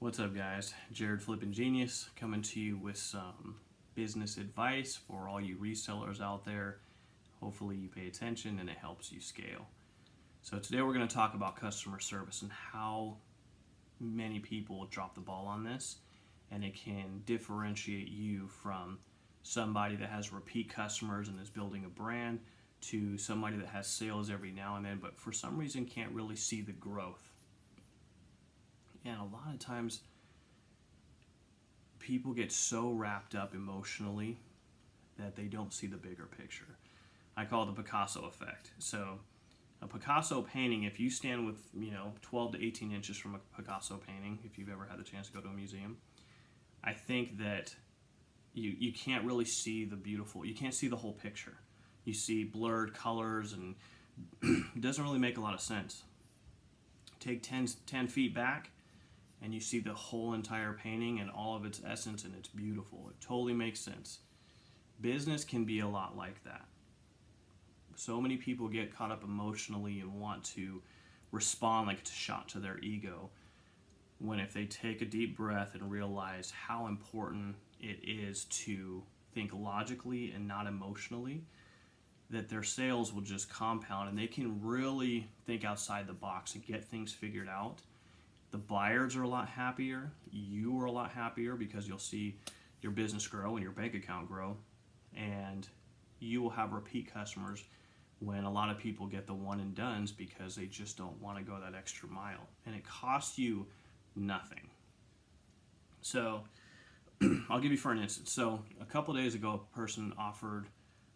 What's up, guys? Jared Flippin' Genius coming to you with some business advice for all you resellers out there. Hopefully, you pay attention and it helps you scale. So, today we're going to talk about customer service and how many people drop the ball on this, and it can differentiate you from somebody that has repeat customers and is building a brand to somebody that has sales every now and then, but for some reason can't really see the growth. And a lot of times people get so wrapped up emotionally that they don't see the bigger picture. I call it the Picasso effect. So a Picasso painting, if you stand with 12 to 18 inches from a Picasso painting, if you've ever had the chance to go to a museum, I think that you can't really see the beautiful, you can't see the whole picture. You see blurred colors and it doesn't really make a lot of sense. Take 10 feet back and you see the whole entire painting and all of its essence, and it's beautiful. It totally makes sense. Business can be a lot like that. So many people get caught up emotionally and want to respond like it's a shot to their ego, when if they take a deep breath and realize how important it is to think logically and not emotionally, that their sales will just compound and they can really think outside the box and get things figured out. The buyers are a lot happier. You are a lot happier because you'll see your business grow and your bank account grow. And you will have repeat customers when a lot of people get the one and dones because they just don't want to go that extra mile. And it costs you nothing. So I'll give you for an instance. So a couple days ago, a person offered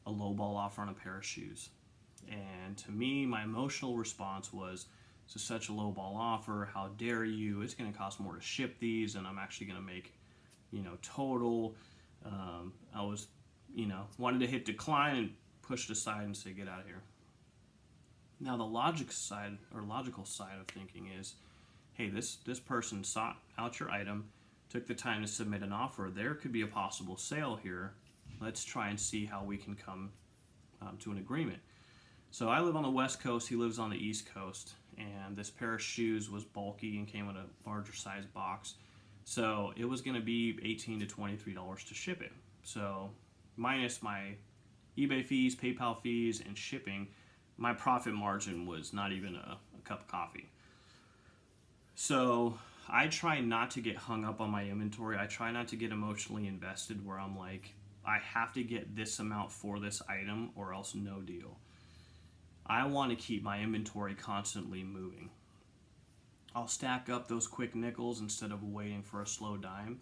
a lowball offer on a pair of shoes. And to me, my emotional response was, "This is such a lowball offer. How dare you? It's going to cost more to ship these, and I'm actually going to make, total." I was, wanted to hit decline and pushed aside and say, "Get out of here." Now, the logical side of thinking is, hey, this person sought out your item, took the time to submit an offer. There could be a possible sale here. Let's try and see how we can come to an agreement. So I live on the West Coast. He lives on the East Coast. And this pair of shoes was bulky and came in a larger size box. So it was going to be $18 to $23 to ship it. So minus my eBay fees, PayPal fees, and shipping, my profit margin was not even a cup of coffee. So I try not to get hung up on my inventory. I try not to get emotionally invested where I'm like, I have to get this amount for this item or else no deal. I want to keep my inventory constantly moving. I'll stack up those quick nickels instead of waiting for a slow dime,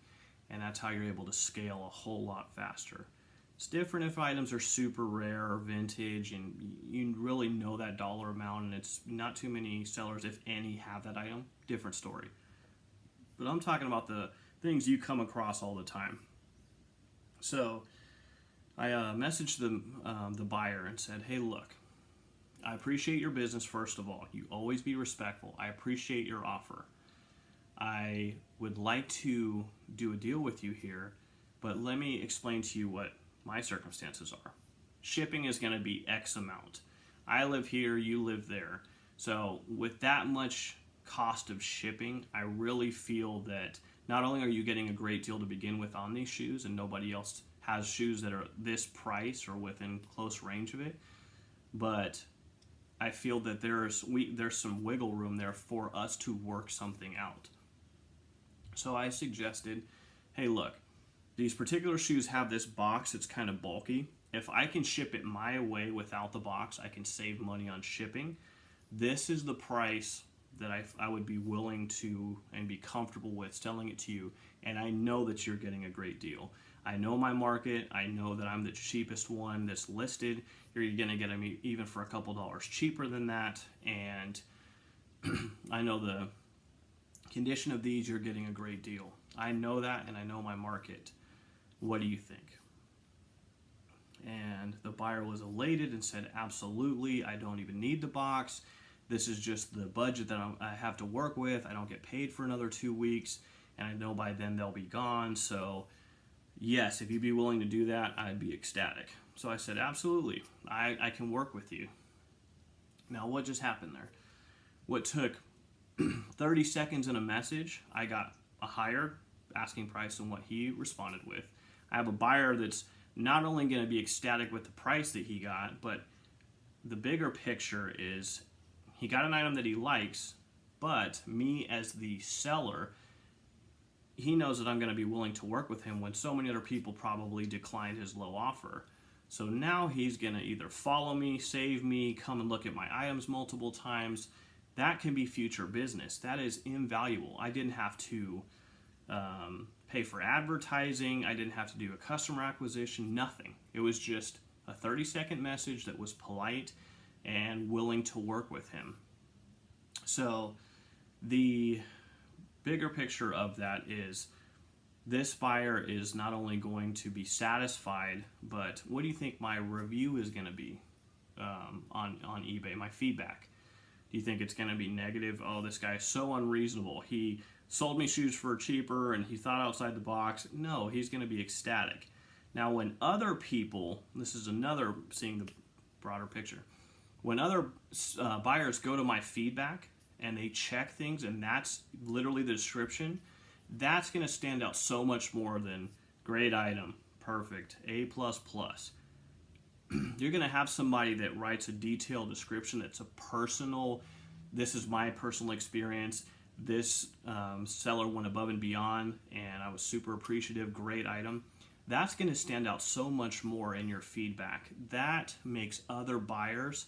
and that's how you're able to scale a whole lot faster. It's different if items are super rare or vintage and you really know that dollar amount and it's not too many sellers, if any, have that item. Different story. But I'm talking about the things you come across all the time. So I messaged the buyer and said, "Hey, look, I appreciate your business, first of all. You always be respectful. I appreciate your offer. I would like to do a deal with you here, but let me explain to you what my circumstances are. Shipping is going to be X amount. I live here, you live there. So with that much cost of shipping, I really feel that not only are you getting a great deal to begin with on these shoes, and nobody else has shoes that are this price or within close range of it, but I feel that there's some wiggle room there for us to work something out." So I suggested, hey, look, these particular shoes have this box. It's kind of bulky. If I can ship it my way without the box, I can save money on shipping. This is the price that I would be willing to and be comfortable with selling it to you. And I know that you're getting a great deal. I know my market. I know that I'm the cheapest one that's listed. You're going to get them even for a couple dollars cheaper than that. And I know the condition of these, you're getting a great deal. I know that, and I know my market. What do you think? And the buyer was elated and said, "Absolutely. I don't even need the box. This is just the budget that I have to work with. I don't get paid for another 2 weeks, and I know by then they'll be gone. So yes, if you'd be willing to do that, I'd be ecstatic." So I said, "Absolutely. I can work with you." Now, what just happened there? What took 30 seconds in a message, I got a higher asking price than what he responded with. I have a buyer that's not only going to be ecstatic with the price that he got, but the bigger picture is he got an item that he likes, but me as the seller, he knows that I'm going to be willing to work with him when so many other people probably declined his low offer. So now he's going to either follow me, save me, come and look at my items multiple times. That can be future business. That is invaluable. I didn't have to pay for advertising. I didn't have to do a customer acquisition, nothing. It was just a 30-second message that was polite and willing to work with him. So the bigger picture of that is this buyer is not only going to be satisfied, but what do you think my review is going to be on eBay, my feedback? Do you think it's going to be negative? Oh, this guy is so unreasonable. He sold me shoes for cheaper and he thought outside the box. No, he's going to be ecstatic. Now, when other people, this is another, seeing the broader picture, when other buyers go to my feedback and they check things and that's literally the description, that's going to stand out so much more than great item, perfect, A++. You're going to have somebody that writes a detailed description that's a personal, this is my personal experience, this seller went above and beyond and I was super appreciative, great item. That's going to stand out so much more in your feedback. That makes other buyers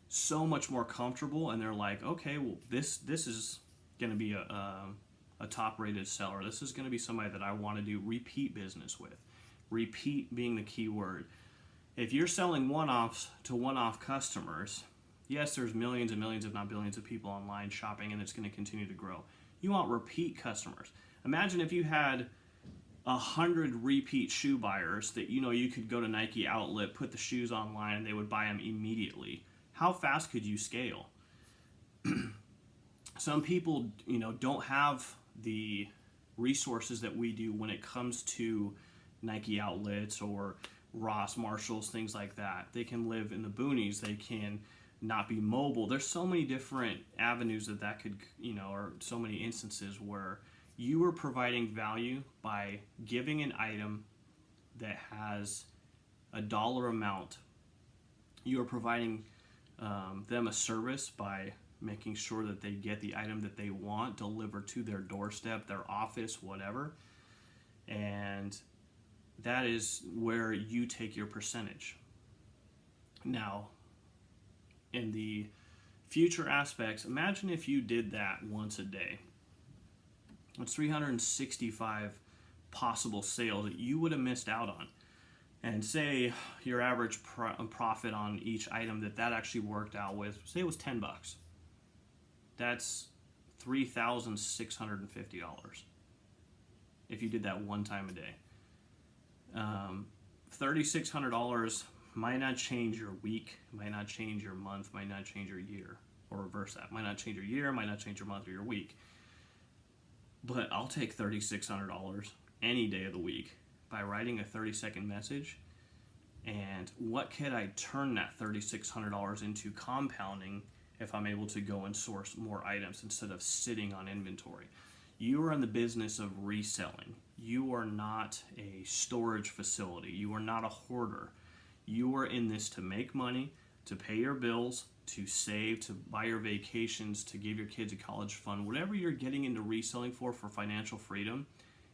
so much more comfortable, and they're like, okay, well, this is going to be a top-rated seller. This is going to be somebody that I want to do repeat business with. Repeat being the key word. If you're selling one-offs to one-off customers, yes, there's millions and millions, if not billions, of people online shopping, and it's going to continue to grow. You want repeat customers. Imagine if you had 100 repeat shoe buyers that you could go to Nike Outlet, put the shoes online, and they would buy them immediately. How fast could you scale? Some people, don't have the resources that we do when it comes to Nike Outlets or Ross, Marshalls, things like that. They can live in the boonies. They can not be mobile. There's so many different avenues that could, or so many instances where you are providing value by giving an item that has a dollar amount. You are providing them a service by making sure that they get the item that they want delivered to their doorstep, their office, whatever. And that is where you take your percentage. Now, in the future aspects, imagine if you did that once a day. It's 365 possible sales that you would have missed out on. And say your average profit on each item that actually worked out with, say it was $10. That's $3,650 if you did that one time a day. $3,600 might not change your week, might not change your month, might not change your year, or reverse that. Might not change your year, might not change your month or your week. But I'll take $3,600 any day of the week by writing a 30-second message. And what could I turn that $3,600 into compounding if I'm able to go and source more items instead of sitting on inventory? You are in the business of reselling. You are not a storage facility. You are not a hoarder. You are in this to make money, to pay your bills, to save, to buy your vacations, to give your kids a college fund. Whatever you're getting into reselling for financial freedom,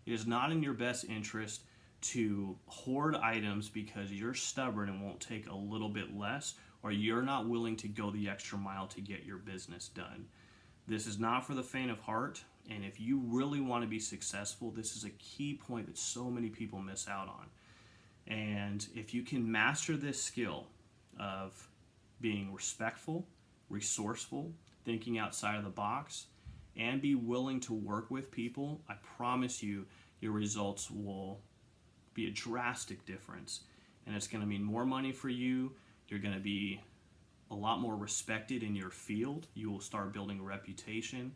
it is not in your best interest to hoard items because you're stubborn and won't take a little bit less, or you're not willing to go the extra mile to get your business done. This is not for the faint of heart, and if you really want to be successful, this is a key point that so many people miss out on. And if you can master this skill of being respectful, resourceful, thinking outside of the box, and be willing to work with people, I promise you, your results will be a drastic difference. And it's going to mean more money for you. You're going to be a lot more respected in your field. You will start building a reputation.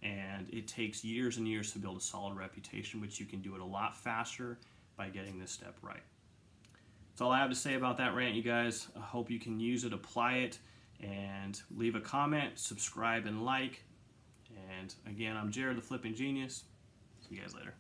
And it takes years and years to build a solid reputation, but you can do it a lot faster by getting this step right. That's all I have to say about that rant, you guys. I hope you can use it, apply it, and leave a comment, subscribe, and like. And again, I'm Jared, the Flipping Genius. See you guys later.